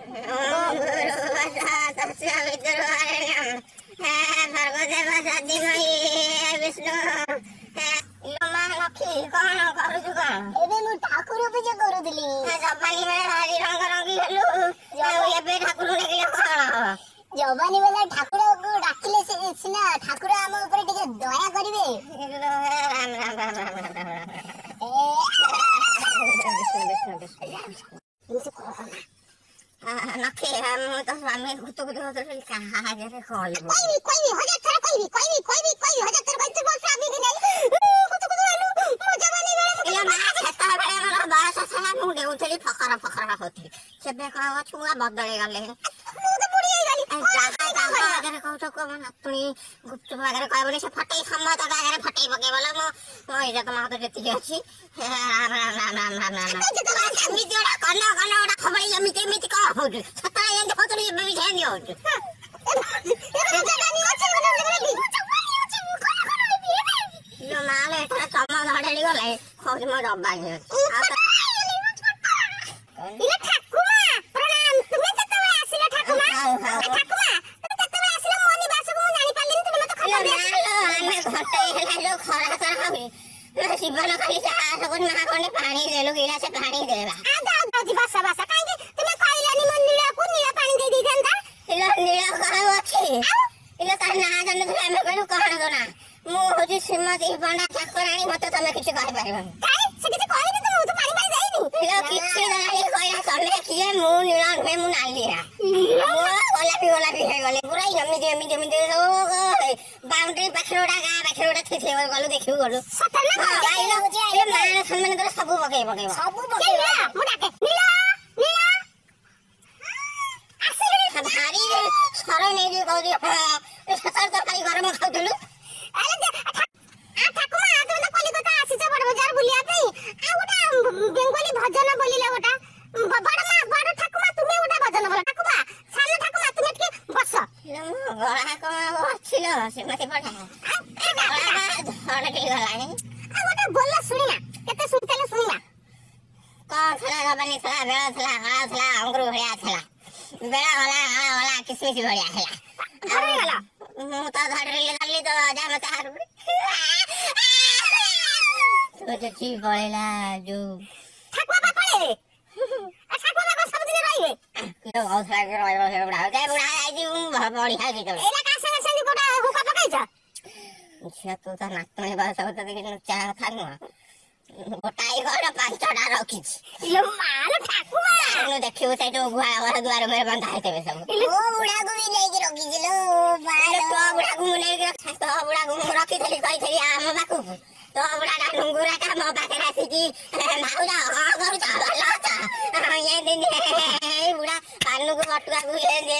ओम भूर्भुवस्सुः तत्सवितुर्वरेण्यं भर्गो देवस्य विष्णु लक्ष्मी कौन करुछु कौन एबे मु ठाकुर पूजा करूदिली जबानी बेला भारी रंग रंगी हेलु एबे ठाकुर देखिले कौन जबानी बेला ठाकुर को डाकिले सिना ठाकुर हम ऊपर टिके दया करिवे राम राम राम राम राम राम नखे हम तो स्वामी कुछ कहा जरे कोई हजार थर कोई हजार थर कोई बोल स्वामी के नहीं कुछ आलू मो जवानी बेला इला मा छता बेला मोर बारस साला मु देउथली फकरा होथली सेबे का छुआ बदले गले मु तो बुढ़ी गई अगर कहू तो को तुनी गुप्त अगर कहबो से फटई समय तो अगर फटई पके बोला मो इज्जत मा तो जति अछि राम राम राम राम राम राम समिति ओडा कन्ना ओडा खबर यमिते मिति का हो छता एंड होतली बेबी छेनी हो यो माले एटा चमा धडली गले खोज म डब्बा हे इले ठाकुमा प्रणाम तुमे केतबे आसिले ठाकुमा ठाकुमा तुमे केतबे आसिले मोनी बासु को जानि पालिनी तुमे मते खबर हमें घटई हेला जो खरा तर हवे ना शिवन खाली आस को ना कोने पानी देलो गिला से पानी देबा आ जी बासा काहे तुमे कहलानी मन नीला को नीला पानी दे दी जानता इला नीला कहां अछि इला त ना जाने तो हमें कहू कहण दो ना मु होजी श्रीमती बंडा ठाकुरानी मते तमे किछ कहि परबन काहे से किछ कहली तो मु तो पानी पानी देइनी इला किछ नाही कहया तमे किए मु नीला रे मु नालिया ओला भी हे गले पुरा यमी दे ओ बाउंड्री पखरोडा गा पखरोडा थिथे गलो देखिउ गलो सतल ना गाइलो ए मान सम्मान कर सब पके सब पके मु डाके नीला आसिले भारी सरे नै दे कहू ए सतर तरकारी गरम खाउथलु अरे आ ठाकुमा तुम तो कलिकता आसी छ बड़ बाजार बुलिया पे आ गोटा बेंगोली भजन बोलिला गोटा बड़ ठाकुमा तुमे गोटा भजन बोल ठाकुमा सानो ठाकुमा तुमे के बस गला को छिलो से मते पडा धड़ के गलानी आ गोटा बोल सुनिना केते सुनतेले सुनिना कौन थला रबनी थला बेला थला हला थला अंगुर भड़िया थला बेला वाला किसमिस भड़िया थला अरे गला मु तो धड़ले गली तो जा मत हार तो जी बोलेला जो ठाकुमा बापले आ ठाकुमा बाप सब दिन रहिबे किलो औसला के रहबो से बुढ़ा आई जी बड़ी है किलो एला का संग गोटा हुका पकाइछ छिया तो ता नातने बा सब तो देखि चा खानु गोटाई घर पांचटा रखिछ यो माल ठाकुमा नु देखियो से तो गुआ घर द्वार में बंधा है तबे सब ओ बुढ़ा को भी लेके रखिछलो माल तो बुढ़ा को लेके रख तो बुढ़ा को रखी थली कहि थली आम बाकू तो बुढ़ा का नुंगुरा का मो बाके रासी की भाउजा हां करू छ लता ये दिन बुढ़ा पानु को बटुआ को दे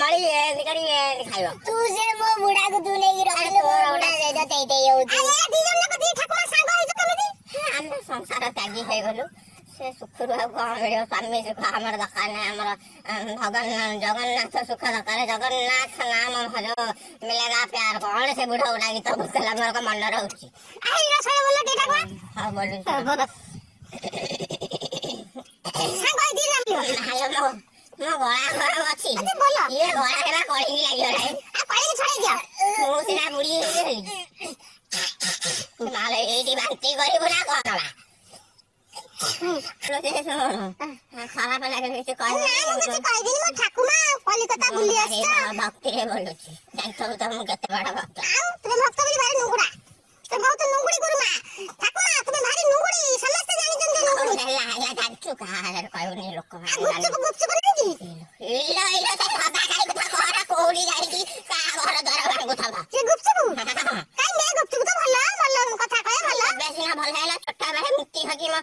मड़ी निकड़ी खाइबो तू से मो बुढ़ा को तू लेके रखलो बुढ़ा दे दे ते होउची अरे दी जन को दी ठाकुमा सांग होई तो कमे हम संसार त्यागी हो गलु से सुख मिलो स्वामी सुख हमर दरकार है हमर भगवान जगन्नाथ सुख दरकार जगन्नाथ नाम भजो मिलेगा प्यार कौन से बुढ़ा उड़ागी तो भूखला मोर का मन रहउची अरे ये सही बोल दे ठाकुमा हां बोलू बोल सांग होई दी ना हालो मो गला घर अछि अरे बोल ये गला हेला कळी लागियो रे आ कळी छोड़ी दिया मो सिना बुढ़ी हेली माले एडी बांती करी बुला कोला लो से खराब लागे से कह ना मुझे कह दिनी मो ठाकुमा कलिकता बुली आछा भक्ति रे बोलुची जानतो त मु केते बड़ भक्त आउ तुम भक्त बोली भारी नुंगुड़ा तो बहुत नुंगुड़ी गुरुमा ठाकुमा तुम भारी नुंगुड़ी समस्त जानि जन नुंगुड़ी ला जानछु का कहउनी लोक गुपचुप नहीं की इला से बाबा गाई को खरा कोड़ी गाई की का घर द्वार भांगु थबा जे गुपचुप काई ने गुपचुप तो भल्ला कथा कहे भल्ला बेसिना भल हैला छोटा बाहे मुक्ति हकी बड़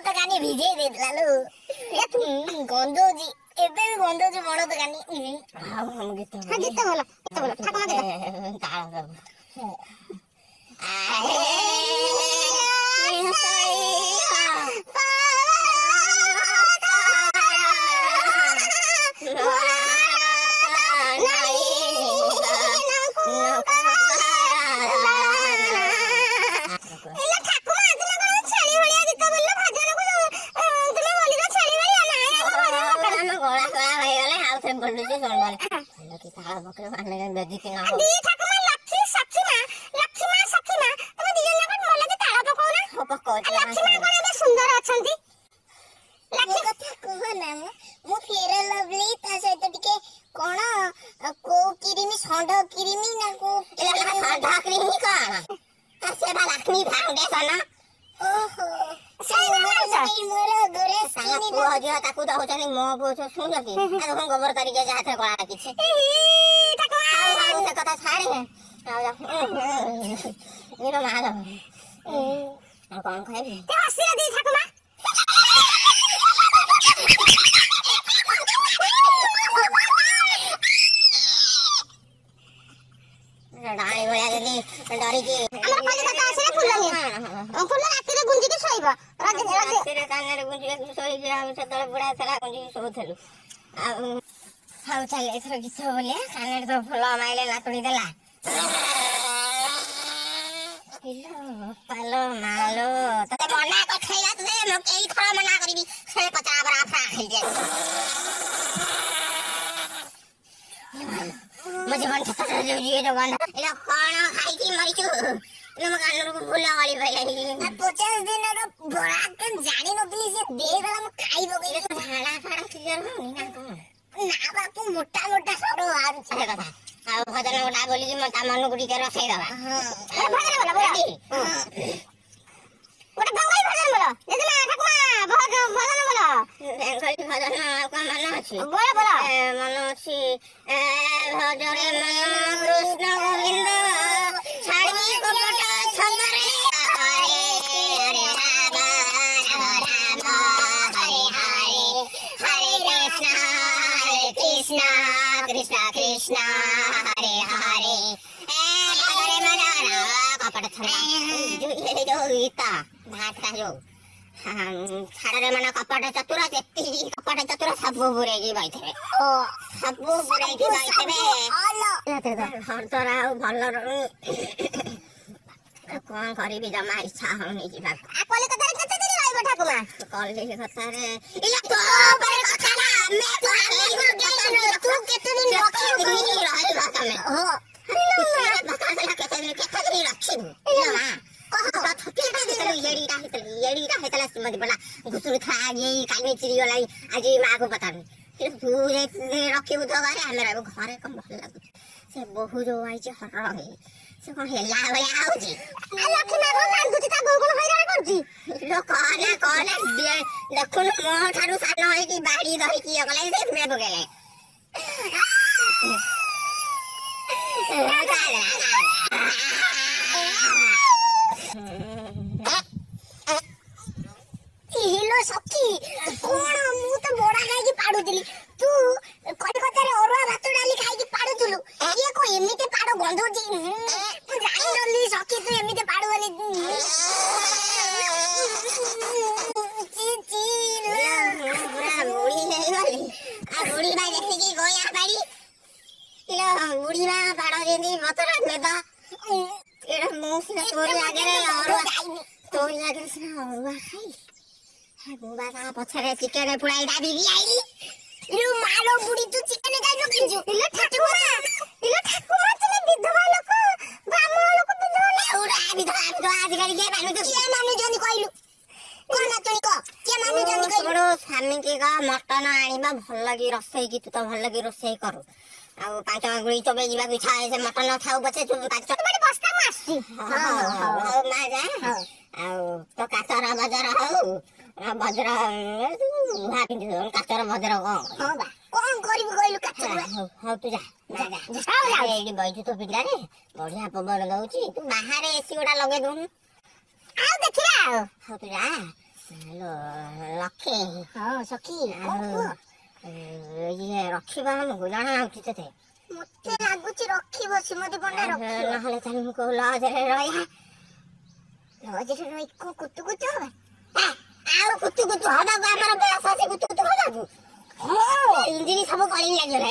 तो गानी भिजे दे लालू ए तू गंदोजी एबे भी गंदोजी बड़ तो गानी हां हम गीत हां गीत बोला ठाकुमा गीत ताल ଗଳା ଗଳା ହେଇଗଲେ ଆଉ ଥରେ ବୁଲୁଛି ଶୁଣିବନି ଭଲ କି ତାଳ ପକେଇ ମାନେ ବେଜିକି ନ ହଉ ଦି ଠାକୁମା ଲକ୍ଷ୍ମୀ ସଖୀମା ତମେ ଦି ଜଣ ଯାକ ଭଲ କି ତାଳ ପକଉନା। ପକଉଛି ଲକ୍ଷ୍ମୀ ମା କଣ ଏବେ ସୁନ୍ଦର ଅଛନ୍ତି? ଲକ୍ଷ୍ମୀ କଥା କୁହ ନା ମୁଁ ଫେର ଲଭଲି ତା ସହିତ ଟିକେ କଣ କୋଉ କ୍ରିମ ଷଣ୍ଢ କ୍ରିମ ନା କୋଉ ଷଣ୍ଢ କ୍ରିମ କଣ ସେ ବା ଲକ୍ଷ୍ମୀ ଫାଉଣ୍ଡେସନ। ଓହୋ ମୋର ଗୋରେ ପୁଅ ଝିଅ ତାକୁ ଦଉଛନ୍ତି ମୋ ପୁଅ ଶୁଣୁଛ କି ତାକୁ ଗୋବର ତରିକା ଯାହା ଥରେ କଳା କିଛି ସେ କଥା ଛାଡେ ମାଲ ଆଉ କଣ ଖାଇବି ଡାଳି ଭଳିଆ ଯଦି ଡରିକି ଫୁଲ ରାତିରେ ଗୁଞ୍ଜିକି ଶୋଇବ। ରାତିରେ କାନରେ ଗୁଞ୍ଜିବାକୁ ଶୋଇକି ଆଉ ସେତେବେଳେ ବୁଢା ଥିଲା ଗୁଞ୍ଜିକି ଶୋଉଥିଲୁ ଆଉ ହଉ ଚାଲେ ଏଥର ଗୀତ ବୋଲିଆ କାନରେ ତ ଫୁଲ ମାଇଲେ ନାତୁଣୀ ଦେଲା ପାଲ ମାଲୋ ତତେ ମନା କରିଥିଲା ତୁମେ ମୁଁ କେଇଥର ମନା କରିବି ସେ ପଚରା ବରା ଫ୍ରା ହେଇଯାଏ ମୋ ଜୀବନ କ୍ଷେତ୍ରରେ ଯୋଉ ଯିଏ ଯୋଉ ଗନ୍ଧ ଏଇଟା କଣ ଖାଇକି ମରିଛୁ ମୋ କାନକୁ ଫୁଲ ଗଳି ପଇଲାଣି 50 ଦିନର ବରା ଜାଣିନଥିଲି ସେ ଦେଇଦେଲା ମୁଁ ଖାଇ ପକେଇଲି ଝାଡା ଫାଡା କ୍ଲିୟର ହଉନି ନା କଣ ନା ବାପୁ ମୋଟା ମୋଟା ସରୁ ବାହାରୁଛି ସେ କଥା ଆଉ ଭଜନ ଗୋଟା ବୋଲିକି ତା ମନକୁ ଟିକେ ରସେଇ ଦବା ଗୋଟେ ବଙ୍ଗାଳୀ ଭଜନ ବୋଲ ଜେଜେମା ଠାକୁମା ଭଜନ ବୋଲ ବେଙ୍ଗଳୀ ଭଜନ ଆଉ କଣ ମନ ଅଛି ବୋଲ ମନ ଅଛି ଭଜରେ କୃଷ୍ଣ ଗୋବିନ୍ଦ ଛାଡ଼ି କପଟ ଛନ୍ଦରେ ହରେ ହରେ ରାମ ରାମ ରାମ ହରେ ହରେ ହରେ କୃଷ୍ଣ କୃଷ୍ଣ କୃଷ୍ଣ ହରେ ହରେ ଭଜରେ ମନ କପଟ ଛନ୍ଦ ଯୋଉ ଗୀତ ଭାତଟା ଯୋଉ ଛାଡରେ ମାନେ କପଟ ଚତୁର ଯେତିକି କପଟ ଚତୁର ସବୁ ବୁରେଇକି ବଇଥିବେ ସବୁ ବୁରେଇକି ବଇଥିବେ ଆଉ ଭଲ କଣ କରିବି ଜମା ଇଚ୍ଛା ହଉନି ଯିବାକୁ କଲିକତାରେ କେତେ ଦିନ ରହିବ ଠାକୁମା? କଲିକତାରେ କେତେ ଦିନ ରଖିବୁ ଘୁଷୁରୁ କାଲି ଚିରିଗଲା ଆଜି ମାକୁ ପଚାରୁନି ତୁ ରଖିବୁ ତ ଘରେ ଆମେ ରହିବୁ ଘରେ କଣ ଭଲ ଲାଗୁଛି ସେ ବୋହୁ ଯୋଉ ଆଇଛି ହର ହେଇ ସେ କଣ ହେଲା ଭଳିଆ ହଉଛି ଦେଖୁନୁ ମୋ ଠାରୁ ସାନ ହେଇକି ବାଡି ଧରିକି ଇଏ କଲା ସେ ପକେଇଲେ ସଖୀ କଣ ମୁଁ ତ ବଡା ଖାଇକି ପାଡୁଥିଲି ତୁ କଲିକତାରେ ଅରୁଆ ଭାତ ଡାଲି ଖାଇକି ପାଡୁଥିଲୁ ଇଏ କଣ ଏମିତି ପାଡ ଗନ୍ଧଉଛି ମୁଁ ଜାଣିନଥିଲି ସଖୀ ତୁ ଏମିତି ପାଡୁ ବୋଲି ବୁଢୀ ହେଇଗଲି ଆଉ ବୁଢୀ ବା ଯେତିକି ଗୟା ପାଡି ବୁଢୀ ବା ପାଡ ଯେମିତି ମତରା ନେବା ଏଇଟା ମୁଁ ସିନା ତୋରି ଆଗରେ ତୋରି ଆଗରେ ସିନା ଅରୁଆ ଖାଇ ମୁଁ ବା ତା ପଛରେ ଚିକେନ ପୁଳାଇ ଦାବିକି ଆଇଲି ମାଲୋ ବୁଢୀ ତୁ ଚିକେନ ଖାଇ ରଖିଛୁ ଠାକୁମା ତମେ ବିଧବା ଲୋକ ବ୍ରାହ୍ମଣ ଲୋକ ବିଧବା ଆଜିକାଲି କିଏ ମାନୁଛୁ କିଏ ମାନୁଛନ୍ତି କହିଲୁ କଣ ନାତୁଣୀ କହ କିଏ ମାନୁଛନ୍ତି କହିଲୁ ସ୍ୱାମୀକି କହ ମଟନ ଆଣିବା ଭଲ କି ରୋଷେଇକି ତୁ ତ ଭଲ କି ରୋଷେଇ କରୁ ଆଉ 5 ଆଙ୍ଗୁଳି ଚୋବେଇ ଯିବାକୁ ଇଚ୍ଛା ସେ ମଟନ ଥାଉ ପଛେ ବସ୍ତା ମୁଁ ଆସିଛି ହଉ ମା ଯା ଆଉ ତ କାଚର ବଜର ହଉ ବଜ୍ର କାଚର ବଜ୍ର କଣ କରିବୁ କହିଲୁ ହଉ ତୁ ଯା ଏଇଠି ବଇଛୁ ତୋ ପିଲାରେ ବଢିଆ ପବନ ଦଉଛି ତୁ ବାହାରେ ଏସି ଗୋଟା ଲଗେଇ ଦଉନୁ ଆଉ ଦେଖିବା ହଉ ତୁ ଯା ଲକ୍ଷେ ସଖୀ ଇଏ ରଖିବ ଆମକୁ ଜଣା ହଉଛି ତତେ ମତେ ଲାଗୁଛି ରଖିବ ଶ୍ରୀମତୀ ପଣ୍ଡା ନହେଲେ ଚାଲ ମୁଁ କୋଉ ଲଜରେ ରହିବା ଲଜରେ ରହି କଣ କୁତୁ କୁତୁ ହବା ଆଉ କୁତୁ କୁତୁ ହବାକୁ ଆମର ବୟସ ଅଛି କୁତୁ କୁତୁ ହବାକୁ ଇଞ୍ଜିନ ସବୁ ଗଳି ଲାଗିଗଲା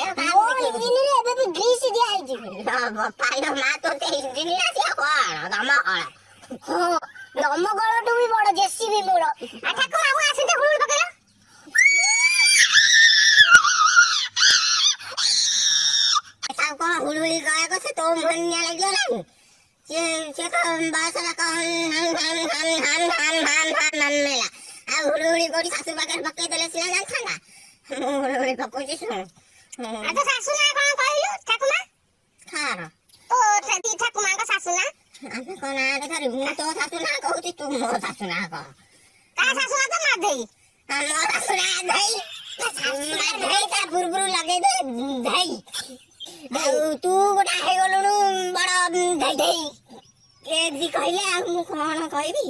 ଇଞ୍ଜିନରେ ଏବେ ବି ଗ୍ରୀସ୍ ଦିଆ ହେଇଛି ପାଲ ମା ତୋ ଇଞ୍ଜିନ ଆସିବ କଣ ଦମକଳ ଦମକଳଠୁ ବି ବଡ ଜେସିବି ମୋର ଠାକୁମା ମୁଁ ଆସେ ହୁଳ ପକେଇଲ ଭନିଆ ଲାଗିଗଲାଣି। ସେ ତ ବୟସଟା ମେଲା ଆଉ ହୁଳୁହୁଳି କୋଉଠି ଶାଶୁ ପାଖରେ ପକେଇ ଦେଲେ ସିନା ଜାଣିଥାନ୍ତା। ମୁଁ ହୁଳୁହୁଳି ପକଉଛି ଶୁଣ। ତୋ ଶାଶୁ ନାଁ କଣ କହିଲୁ ଠାକୁମା? ଖାର ତୋ ଠାକୁମାଙ୍କ ଶାଶୁ ନାଁ? ଆମେ କଣ ନାଁ ଦେଖାରି ମୁଁ ତୋ ଶାଶୁ ନାଁ କହୁଛି ତୁ ମୋ ଶାଶୁ ନାଁ କହ। ତା ଶାଶୁ ନାଁ ତ ମାଧେଇ। ମୋ ଶାଶୁ ନାଁ ଧେଇ। ଧେଇ ତା ପୂର୍ବରୁ ଲଗେଇଦେ ଧେଇ। ଆଉ ତୁ ଗୋଟେ ହେଇଗଲୁଣୁ ବଡ ଧେଇ ଧେଇ ଏମିତି କହିଲେ ଆଉ ମୁଁ କଣ କହିବି।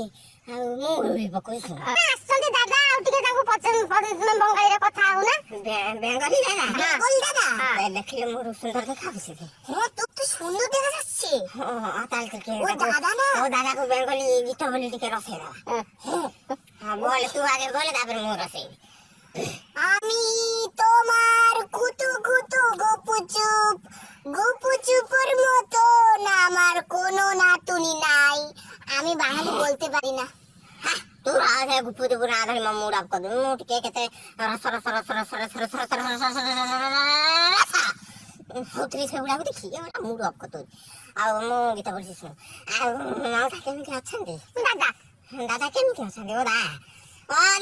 ଆଉ ମୁଁ ହୁଳୁହୁଳି ପକଉଛି। ଆସୁଛନ୍ତି ଦାଦା ଆଉ ଟିକେ ତାଙ୍କୁ ବଙ୍ଗାଳୀରେ କଥା ହଉ ନା। ବେଙ୍ଗଲି ଦାଦା ଦେଖିଲେ ମୋର ସୁନ୍ଦର ଦେଖାଉଛି। ହଁ ତୁ ସୁନ୍ଦର ଦେଖାଯାচ্ছে। ତାହେଲେ ଟିକେ ଦାଦାକୁ ବେଙ୍ଗଲି ଗୀତ ବୋଲି ଟିକେ ରସେଇଦବା। বল তুই আগে বলে তারপরে ମୁଁ রসেইবি। আমি তোমার কুতু কুতু গুপুচুপের মতন আমার কোনো নাতুনি নাই। আমি বাঙালি বলতে পারি না। ତୁ ରାଧେ ଗୁପୁ ଦୁପୁ ନା ଧରି ମୋ ମୁଡ୍ ଅଫ୍ କରିଦେବି। ମୁଁ ଟିକେ କେତେ ହଉଥିଲି ସେଗୁଡାକୁ ଦେଖିକି ଗୋଟେ ମୁଡ୍ ଅଫ୍ କରିଦେଉଛି। ଆଉ ମୁଁ ଗୀତ ବୋଲୁଛି ଶୁଣ। ଆଉ ମାଉସା କେମିତି ଅଛନ୍ତି? দাদা কেমন অଛନ୍ତି? ও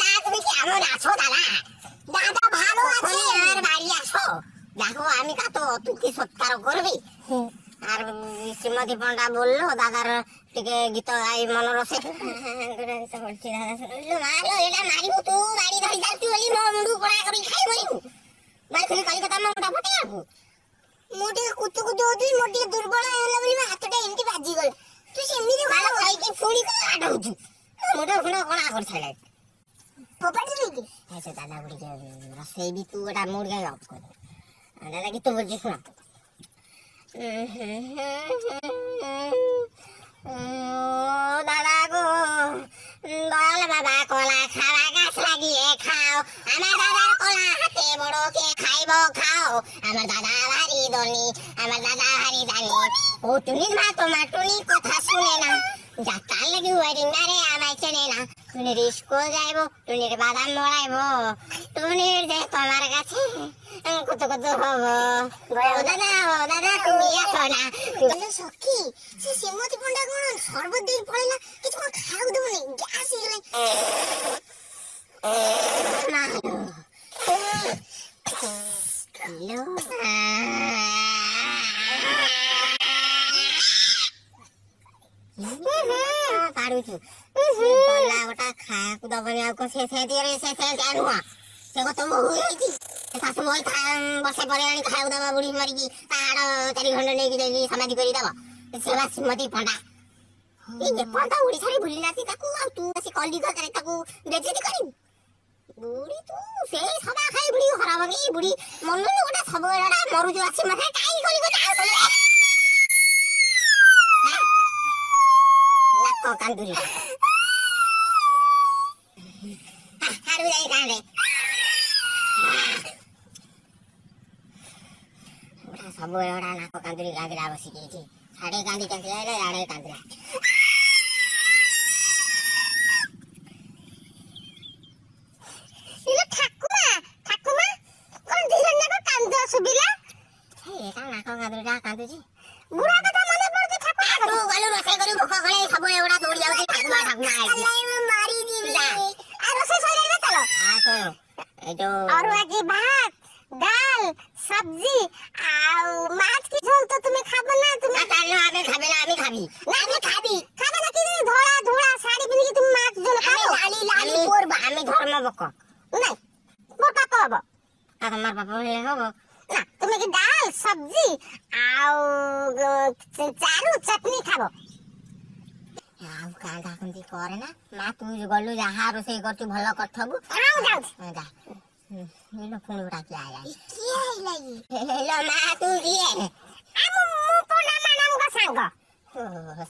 দা তুমি কেমন আছো দাদা? দাদা ভালো আছে। আর বাড়ি আসো, দেখো আমি কত অতিথি সৎকার করবি। আর শ্রীমতী পণ্ডা বললো দাদার টিকে গীত গাই মন রসে গীত বলছি। দাদা শুনলো মারলো এটা মারিবু তু বাড়ি ধরি যাচ্ছি বলি ମୋ ମୁଣ୍ଡକୁ କଣା କରି ଖାଇ ମରିବୁ। ବାଇଥିଲି କଲିକତା ମୋ ମୁଣ୍ଡ ଫଟେଇବାକୁ। ମୁଁ ଟିକେ କୁତୁ କୁତୁ ହଉଥିଲି ମୋର ଟିକେ ଦୁର୍ବଳ ହେଇଗଲା ବୋଲି ମୋ ହାତଟା ଏମିତି ବାଜିଗଲା। ତୁ ସେମିତି ମାଳ ଖାଇକି ପୁଣି କଣ ଆଡଉଛୁ? ମୁଣ୍ଡ ଫୁଣ୍ଡ କଣା କରି ସାରିଲାଣି। ଫୋପାଡ଼ି ଦେଇକି ସେ ଦାଦା ଟିକେ ରସେଇବି ତୁ ଗୋଟା ମୁଡ୍ କାଇଁ ଅଫ୍ କରିବୁ। ଦାଦା ଗୀତ ବୋଲୁଛି ଶୁଣ। দাদা গো বল বাবা কলা খাওয়া গাছ লাগিয়ে খাও। আমার দাদার কলা হাতে বড় কে খাইব খাও। আমার দাদা ভারী ধনী, আমার দাদা ভারী জানি। ও টুনির মা তোমার টুনির কথা শুনে না। যাত্রার লাগি ওয়েডিং রে আমায় চেনে না। টুনির স্কুল যাইব, টুনির বাদাম মরাইব। টুনির যে তোমার কাছে কত কত হব। ও দাদা তুমি আসো না। সখী সে শ্রীমতী পণ্ডা কোন সর্বত দিয়ে পড়িলা কিছু কোন খাওয়া দেব নেই গ্যাস হয়ে ପାରୁଛୁ ଗଲା ଗୋଟା ଖାଇବାକୁ ଦବନି ଆଉ କଣ ସେ ନୁହଁ। ସେ କଥା ମୁଁ ହେଇଛି ଶାଶୁ ବହି ବର୍ଷେ ପରେ ଆଣି ଖାଇବାକୁ ଦବ ବୁଢୀ ମରିକି ପାହାଡ 4 ଖଣ୍ଡ ନେଇକି ଯାଇକି ସମାଧି କରିଦବ। ସେ ବା ଶ୍ରୀମତୀ ପଣ୍ଡା ଏପର୍ଯ୍ୟନ୍ତ ଓଡିଶାରେ ବୁଲି ନାହାନ୍ତି ତାକୁ ଆଉ ତୁ ଆସି କଲିକତାରେ ତାକୁ ବେଜିତି କରିବୁ। ବୁଢୀ ତୁ ସେଇ ସବା ଖାଇ ବୁଢୀ ହରାବ କି ବୁଢୀ ମନୁନୁ ଗୋଟେ ସବୁବେଳେ ମରୁଛୁ ଆସି ମତେ କାହିଁକି କଲିକତା ନାକ କାନ୍ଦୁରି ଛାଡୁ ଯାଇ ଗାଁରେ ସବୁବେଳେ ଗୋଟେ ନାକ କାନ୍ଦୁରି କାନ୍ଦିଲା ବସିକି ଏଠି ସାଡେ କାନ୍ଦି କାନ୍ଦି ଆଇଲା ଆଡେ କାନ୍ଦିଲା। କାନ୍ଦୁଛି ବୁଢା କଥା ମନେ ପଡୁଛି ଠାକୁମା ତୁ ଗଲୁ ରୋଷେଇ କରି ଭୋକ କଲେ ସବୁବେଳେ ଏଗୁଡା ଦୌଡି ଯାଉଛି ଠାକୁମା ମାରିଦିବି ଆଉ ରୋଷେଇ ସରିଲା ଚାଲ ଶୁଣୁ এই তো অরুয়া কি ভাত ডাল সবজি ଆଉ মাছ কি ঝোল তো তুমি খাবে না তুমি তাহলে আমি খাবে না আমি খাবি না আমি খাবি খাবে না কি ধোড়া ধোড়া শাড়ি পিনি তুমি মাছ ঝোল খাবো লালি লালি করবা আমি ধর্ম বক নাই মোর পাপা হবো আর তোমার পাপা হলে হবো না তুমি কি ডাল সবজি ଆଉ চারু চটনি খাবো ଆଉ କାନ୍ଦା କୁନ୍ଦି କରେ ନା ମା ତୁ ଗଲୁ ଯାହା ରୋଷେଇ କରୁଛୁ ଭଲ କରିଥବୁ ଯାଉଛି ଯା ପୁଣି ଡାକି ଆଇଲା କିଏ ଆଇଲା ହେଲୋ ମା ତୁ କିଏ ମୁଁ ପଣ୍ଡା ମାନଙ୍କ ସାଙ୍ଗ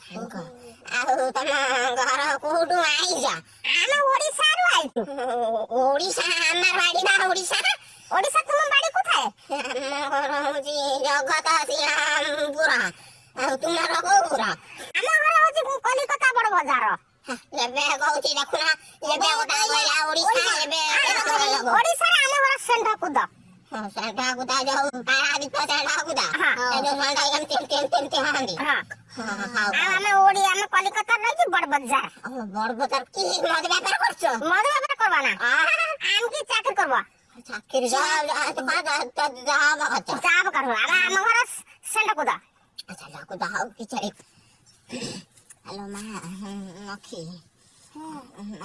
ସାଙ୍ଗ ଆଉ ତମ ଘର କୋଉଠୁ ଆଇଛ ଆମେ ଓଡିଶାରୁ ଆଇଛୁ ଓଡିଶା ଆମର ବାଡି ବା ଓଡିଶା ଓଡିଶା ତୁମ ବାଡି କୋথায় ଆମ ଘର ହଉଛି ଜଗତସିଂହପୁର ଆଉ ତୁମର କୋଉପୁର ଆମ ଘର ହଉଛି କଲିକତା ବଡ ବଜାର ଏବେ କହୁଛି ଦେଖୁନା ଏବେ ଗୋଟା କହିଲା ଓଡିଶା ଏବେ ଓଡିଶାରେ ଆମ ଘର ଷେଣ୍ଢ କୁଦ ଷଣ୍ଢ କୁଦା ଯୋଉ ପାରାଦୀପ ଷଣ୍ଢ କୁଦା ଏ ଯୋଉ ଷଣ୍ଢ ଏମିତି ହନ୍ତି। ଆଉ ଆମେ ଓଡିଆ ଆମେ କଲିକତାରେ ରହିଛୁ ବଡ ବଜାର। ବଡ ବଜାର କି ମଦ ବେପାର କରୁଛ? ମଦ ବେପାର କରବା ନା ଆମକି ଚାକିରି କରବ। ଚାକିରି ଯାହା କରବ ଆମ ଘର ଷଣ୍ଢ କୁଦା। ଷଣ୍ଢ କୁଦା ହଉ କିଛି ହ୍ୟାଲୋ ମା ନଖି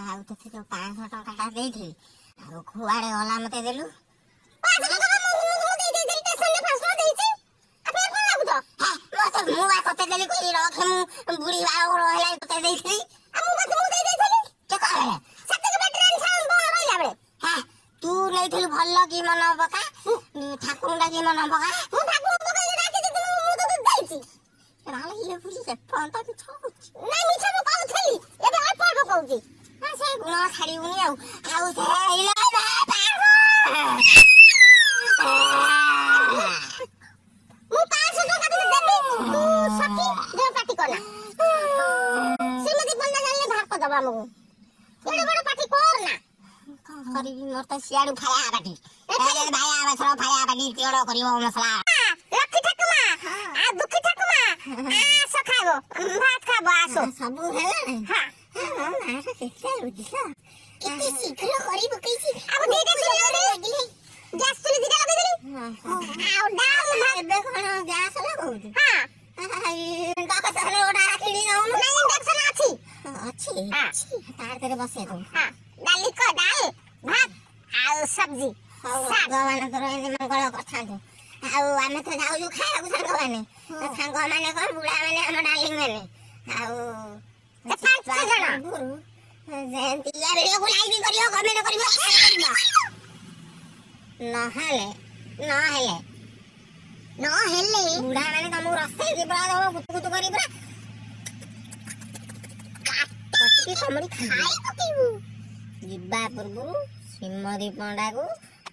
ଆଉ ତତେ ଯୋଉ 500 ଟଙ୍କାଟା ଦେଇଥିଲି ଆଉ କୁଆଡେ ଗଲା ମତେ ଦେଲୁ? ମୁଁ ବା ତତେ ଦେଲି କହି ରଖେ ମୁଁ ବୁଢୀ ବାହାଘର ହେଲା ତତେ ଦେଇଥିଲି। ତୁ ନେଇଥିଲୁ ଭଲ କି ମନ ପକା ଠାକୁର ଡାକି ମନ ପକା ଇଏ ବୁଝି ପନ୍ତା ମିଛ କହୁଛି। ସେ ଗୁଣ ଛାଡିବୁନି ଆଉ ସେ କରିବି ମୋର ତ ସିଆଡୁ ଖାଇବା ବାଟି ଭାଇଆ ବାଛର ଖାଇବା ବାଟି ତିଅଡ କରିବ ମସଲା। ସବୁ ହେଲାଣି କେତେ ଶୀଘ୍ର କରି ପକେଇଛି। ଏବେ କଣ ଗ୍ୟାସ ଲଗଉଛୁ? ଅଛି ତା ଦେହରେ ବସେଇ ଦଉ। ଡାଲି ଡାଲ ଭାତ ଆଉ ସब्जी ଭଗବାନ ତୋର ଏମିତି ମଙ୍ଗଳ କରିଥାନ୍ତୁ। ଆଉ ଆମେ ତ ଯାଉଛୁ ଖାଇବାକୁ ସାଙ୍ଗମାନେ ସାଙ୍ଗମାନେ କଣ ବୁଢା ମାନେ ଆମ ଡାଲି ମାନେ ଆଉ 5 ଜଣ ଭିଡିଓକୁ ଲାଇକ୍ କରିବ କମେଣ୍ଟ କରିବ ନହେଲେ ବୁଢା ମାନେ ତମକୁ ରସେଇକି ପୁରା ଦବ ଗୁତୁ ଗୁତୁ କରି ପୁରା କାମୁଡି ଖାଇ ପକେଇବୁ। ଯିବା ପୂର୍ବରୁ ଶ୍ରୀମତୀ ପଣ୍ଡାକୁ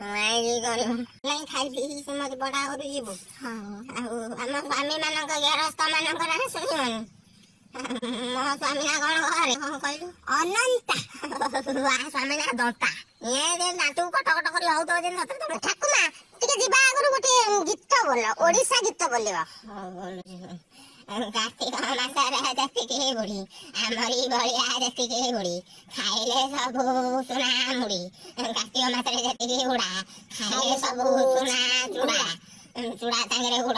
ଖାଇ ପିଇ ଶ୍ରୀମତୀ ପଣ୍ଡା ଘରୁ ଯିବୁ। ଆଉ ଆମ ସ୍ୱାମୀ ମାନଙ୍କ ଗେରସ୍ତ ମାନଙ୍କର ଶୁଣିବନି। ମୋ ସ୍ୱାମୀ ନା କଣ ଘରେ କଣ କହିଲୁ ଅନନ୍ତା ସ୍ୱାମୀ ନା ଦନ୍ତା ଦାନ୍ତକୁ କଟ କଟ କରି ହଉଥିବ ଯେମିତି ଠାକୁମା ଟିକେ ଯିବା ଆଗରୁ ଗୋଟେ ଗୀତ ବୋଲ ଓଡିଶା ଗୀତ ବୋଲିବ। କାର୍ତ୍ତିକ ମାସରେ ଯେତିକି ବୁଢୀ ଆମରି ଭଳିଆ ଯେତିକି ବୁଢୀ ଖାଇଲେ ସବୁ ସୁନା ମୁଢି। କାର୍ତ୍ତିକ ମାସରେ ଯେତିକି ବୁଢା ଖାଇଲେ ସବୁ ସୁନା ଚୁଡା ଚୁଡା ସାଙ୍ଗରେ ଗୁଡ